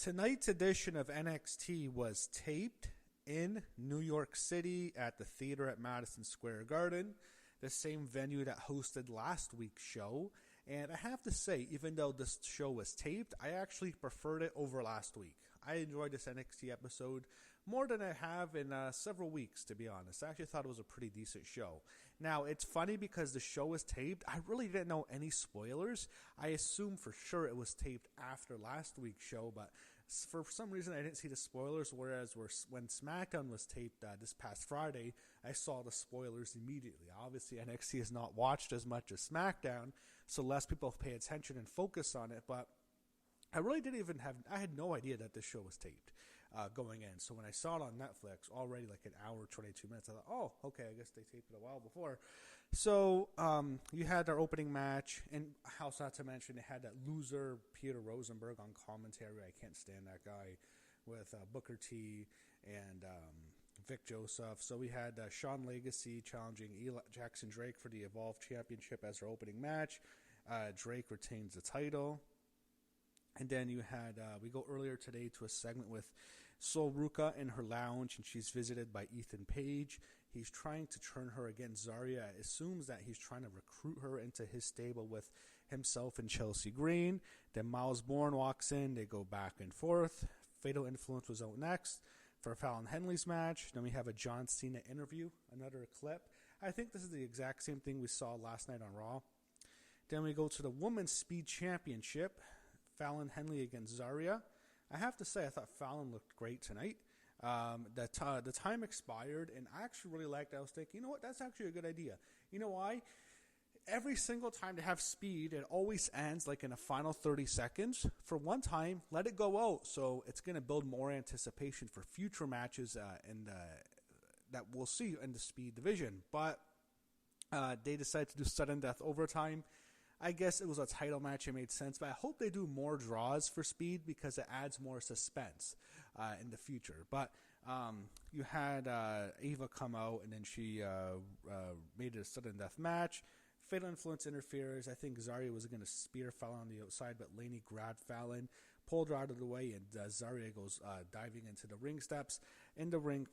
Tonight's edition of NXT was taped in New York City at the theater at Madison Square Garden, the same venue that hosted last week's show. And I have to say, even though this show was taped, I actually preferred it over last week. I enjoyed this NXT episode more than I have in several weeks, to be honest. I actually thought it was a pretty decent show. Now, it's funny because the show was taped. I really didn't know any spoilers. I assumed for sure it was taped after last week's show, but for some reason I didn't see the spoilers, whereas when SmackDown was taped this past Friday, I saw the spoilers immediately. Obviously, NXT is not watched as much as SmackDown, so less people pay attention and focus on it, but I really didn't even I had no idea that this show was taped going in. So when I saw it on Netflix, already like an hour, 22 minutes, I thought, oh, okay, I guess they taped it a while before. So you had our opening match, and also not to mention, it had that loser Peter Rosenberg on commentary. I can't stand that guy, with Booker T and Vic Joseph. So we had Shawn Legacy challenging Jackson Drake for the Evolve Championship as our opening match. Drake retains the title. And then you had, we go earlier today to a segment with Sol Ruka in her lounge, and she's visited by Ethan Page. He's trying to turn her against Zarya. Assumes that he's trying to recruit her into his stable with himself and Chelsea Green. Then Miles Bourne walks in. They go back and forth. Fatal Influence was out next for Fallon Henley's match. Then we have a John Cena interview, another clip. I think this is the exact same thing we saw last night on Raw. Then we go to the Women's Speed Championship. Fallon Henley against Zarya. I have to say, I thought Fallon looked great tonight. The time expired, and I actually really liked it. I was thinking, you know what, that's actually a good idea. You know why? Every single time they have speed, it always ends like in the final 30 seconds. For one time, let it go out. So it's going to build more anticipation for future matches that we'll see in the speed division. But they decided to do sudden death overtime. I guess it was a title match. It made sense, but I hope they do more draws for speed because it adds more suspense in the future. But you had Ava come out, and then she made it a sudden death match. Fatal Influence interferes. I think Zarya was going to spear Fallon on the outside, but Laney grabbed Fallon, pulled her out of the way, and Zarya goes diving into the ring steps. In the ring,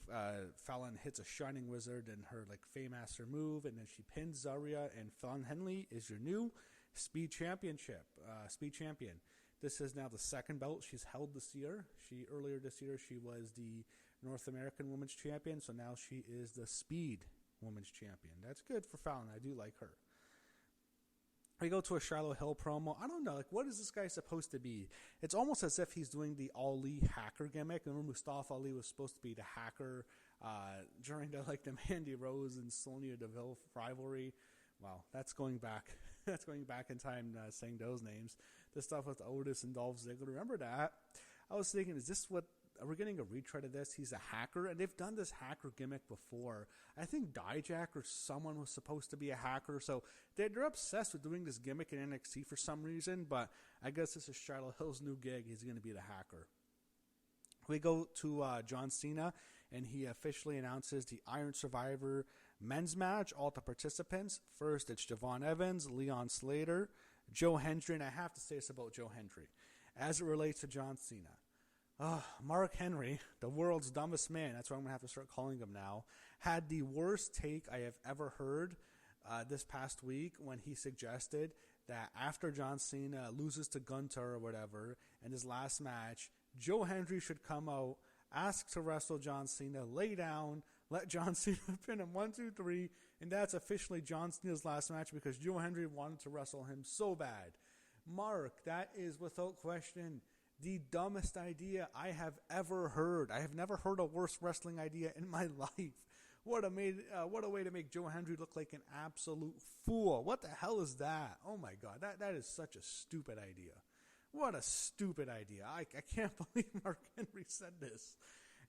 Fallon hits a Shining Wizard and her Faymaster move, and then she pins Zarya, and Fallon Henley is your new Speed Champion. This is now the second belt she's held this year. Earlier this year she was the North American Women's Champion, so now she is the Speed Women's Champion. That's good for Fallon. I do like her. We go to a Charlotte Hill promo. I don't know, what is this guy supposed to be? It's almost as if he's doing the Ali hacker gimmick. Remember, Mustafa Ali was supposed to be the hacker during the Mandy Rose and Sonya Deville rivalry. Wow, that's going back. That's going back in time, saying those names. The stuff with Otis and Dolph Ziggler. Remember that? I was thinking, are we getting a retread of this? He's a hacker, and they've done this hacker gimmick before. I think Dijak or someone was supposed to be a hacker, so they're obsessed with doing this gimmick in NXT for some reason, but I guess this is Charlotte Hill's new gig. He's going to be the hacker. We go to John Cena, and he officially announces the Iron Survivor men's match. All the participants. First, it's Javon Evans, Leon Slater, Joe Hendry, and I have to say this about Joe Hendry as it relates to John Cena. Mark Henry, the world's dumbest man, that's what I'm going to have to start calling him now, had the worst take I have ever heard this past week when he suggested that after John Cena loses to Gunter or whatever in his last match, Joe Hendry should come out, ask to wrestle John Cena, lay down, let John Cena pin him 1, 2, 3, and that's officially John Cena's last match because Joe Hendry wanted to wrestle him so bad. Mark, that is without question the dumbest idea I have ever heard. I have never heard a worse wrestling idea in my life. What a way to make Joe Hendry look like an absolute fool. What the hell is that? Oh my God, that is such a stupid idea. What a stupid idea. I can't believe Mark Henry said this.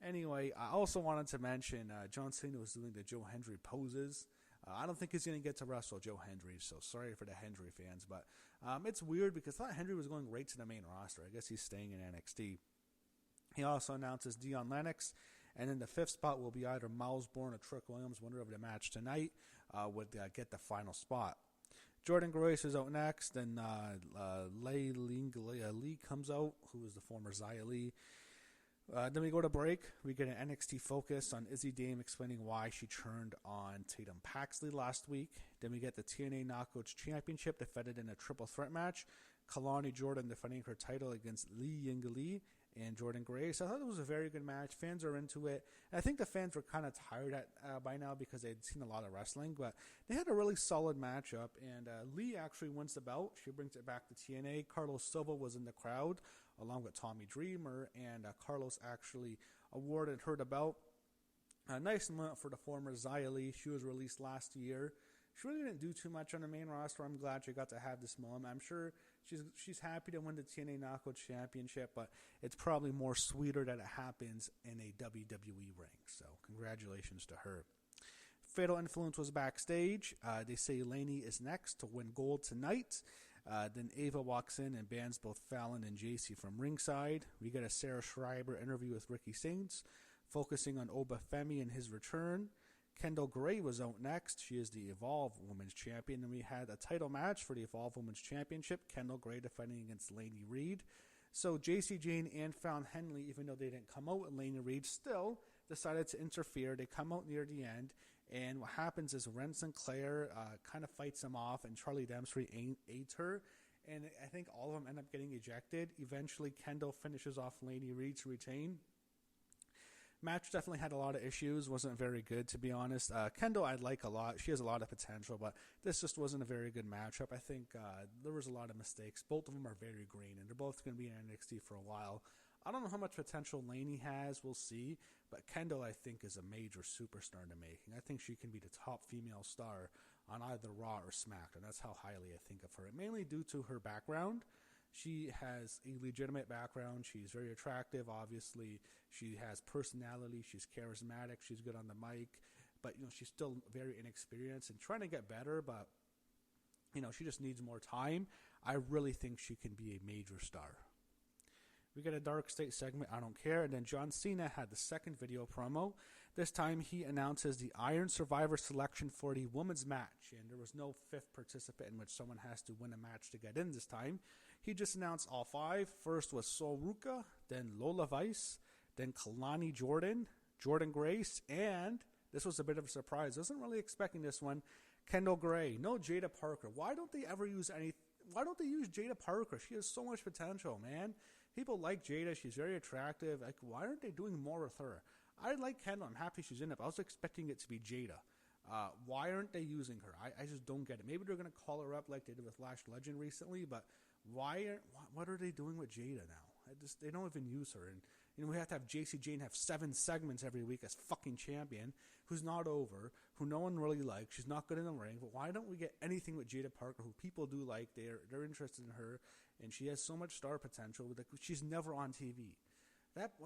Anyway, I also wanted to mention John Cena was doing the Joe Hendry poses. I don't think he's going to get to wrestle Joe Hendry, so sorry for the Hendry fans. But it's weird because I thought Hendry was going right to the main roster. I guess he's staying in NXT. He also announces Dion Lennox. And in the fifth spot will be either Miles Bourne or Trick Williams. Winner of the match tonight would get the final spot. Jordan Grace is out next, and Lee comes out, who is the former Xia Li. Then we go to break. We get an NXT focus on Izzy Dame explaining why she turned on Tatum Paxley last week. Then we get the TNA Knockouts Championship defended in a triple threat match. Kalani Jordan defending her title against Li Yingli and Jordan Grace. I thought it was a very good match. Fans are into it. And I think the fans were kind of tired by now because they'd seen a lot of wrestling. But they had a really solid matchup. And Lee actually wins the belt. She brings it back to TNA. Carlos Silva was in the crowd along with Tommy Dreamer. And Carlos actually awarded her the belt. A nice moment for the former Xia Li. She was released last year. She really didn't do too much on the main roster. I'm glad she got to have this moment. I'm sure she's happy to win the TNA Knockout Championship, but it's probably more sweeter that it happens in a WWE ring. So congratulations to her. Fatal Influence was backstage. They say Laney is next to win gold tonight. Then Ava walks in and bans both Fallon and JC from ringside. We get a Sarah Schreiber interview with Ricky Saints, focusing on Obafemi and his return. Kendall Gray was out next. She is the Evolve Women's Champion. And we had a title match for the Evolve Women's Championship. Kendall Gray defending against Laney Reed. So JC Jane and Fallon Henley, even though they didn't come out with Laney Reed, still decided to interfere. They come out near the end. And what happens is Ren Sinclair kind of fights them off. And Charlie Dempsey aids her. And I think all of them end up getting ejected. Eventually, Kendall finishes off Laney Reed to retain. Match definitely had a lot of issues. Wasn't very good, to be honest. Kendall I like a lot. She has a lot of potential, but this just wasn't a very good matchup. I think there was a lot of mistakes. Both of them are very green, and they're both going to be in NXT for a while. I don't know how much potential Laney has. We'll see. But Kendall, I think, is a major superstar in the making. I think she can be the top female star on either Raw or SmackDown. That's how highly I think of her. Mainly due to her background. She has a legitimate background. She's very attractive, obviously. She has personality. She's charismatic. She's good on the mic. But, she's still very inexperienced and trying to get better. But, she just needs more time. I really think she can be a major star. We get a Dark State segment, I don't care. And then John Cena had the second video promo. This time he announces the Iron Survivor selection for the women's match. And there was no fifth participant in which someone has to win a match to get in this time. He just announced all five. First was Sol Ruka, then Lola Vice, then Kalani Jordan, Jordan Grace, and this was a bit of a surprise. I wasn't really expecting this one. Kendall Gray, no Jada Parker. Why don't they use Jada Parker? She has so much potential, man. People like Jada. She's very attractive. Like, why aren't they doing more with her? I like Kendall. I'm happy she's in it, but I was expecting it to be Jada. Why aren't they using her? I just don't get it. Maybe they're going to call her up like they did with Lash Legend recently, but what are they doing with Jada now? They don't even use her. And we have to have JC Jane have 7 segments every week as fucking champion, who's not over, who no one really likes. She's not good in the ring. But why don't we get anything with Jada Parker, who people do like? They're interested in her, and she has so much star potential. She's never on TV.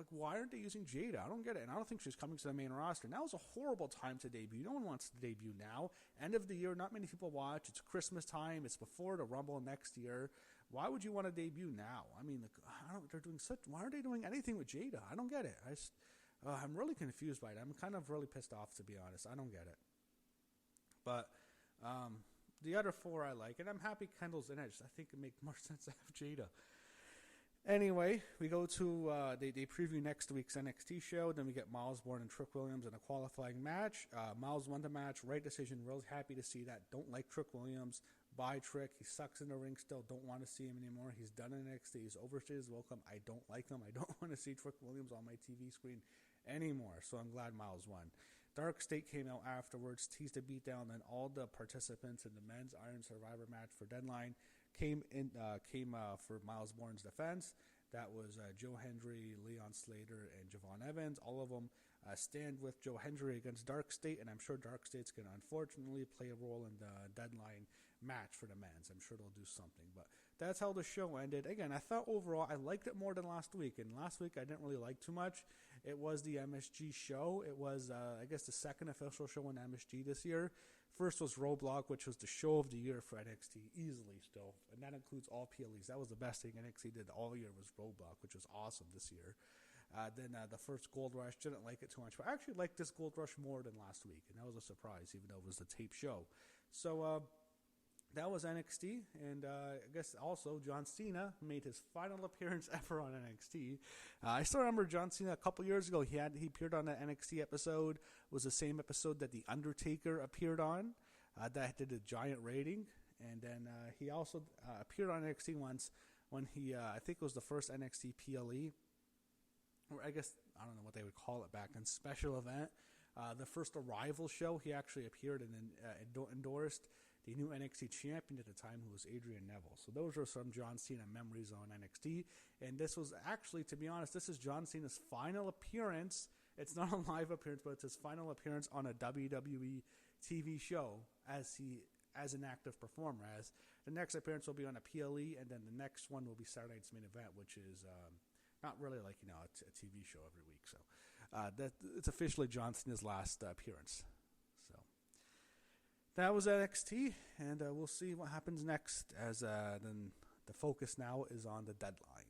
Why aren't they using Jada? I don't get it. And I don't think she's coming to the main roster. Now is a horrible time to debut. No one wants to debut now. End of the year, not many people watch. It's Christmas time. It's before the Rumble next year. Why would you want to debut now? I mean, why aren't they doing anything with Jada? I don't get it. I'm really confused by it. I'm kind of really pissed off, to be honest. I don't get it. But the other 4 I like, and I'm happy Kendall's in it. I think it makes more sense to have Jada. Anyway, we go to, they preview next week's NXT show. Then we get Miles Bourne and Trick Williams in a qualifying match. Miles won the match. Right decision. Really happy to see that. Don't like Trick Williams. Bye, Trick. He sucks in the ring still. Don't want to see him anymore. He's done in NXT. He's overstayed his welcome. I don't like him. I don't want to see Trick Williams on my TV screen anymore. So I'm glad Miles won. Dark State came out afterwards, teased a beatdown. Then all the participants in the men's Iron Survivor match for Deadline came for Miles Bourne's defense. That was Joe Hendry, Leon Slater, and Javon Evans. All of them stand with Joe Hendry against Dark State, and I'm sure Dark State's going to unfortunately play a role in the Deadline match for the men's. I'm sure they'll do something, but that's how the show ended. Again, I thought overall I liked it more than last week, and last week I didn't really like too much. It was the MSG show. It was, I guess, the second official show on MSG this year. First was Roadblock, which was the show of the year for NXT, easily still, and that includes all PLEs. That was the best thing NXT did all year was Roadblock, which was awesome this year. Then the first Gold Rush, didn't like it too much, but I actually liked this Gold Rush more than last week, and that was a surprise, even though it was the tape show. So that was NXT, and I guess also John Cena made his final appearance ever on NXT. I still remember John Cena a couple years ago. He appeared on an NXT episode. It was the same episode that The Undertaker appeared on. That did a giant rating, and then he also appeared on NXT once when he I think it was the first NXT PLE, or I guess I don't know what they would call it back then, special event. The first Arrival show, he actually appeared and endorsed the new NXT champion at the time, who was Adrian Neville. So those are some John Cena memories on NXT. And this was actually, to be honest, this is John Cena's final appearance. It's not a live appearance, but it's his final appearance on a WWE TV show as an active performer. As the next appearance will be on a PLE, and then the next one will be Saturday Night's Main Event, which is not really like a TV show every week. So that it's officially John Cena's last appearance. So that was NXT, and we'll see what happens next. As then the focus now is on the Deadline.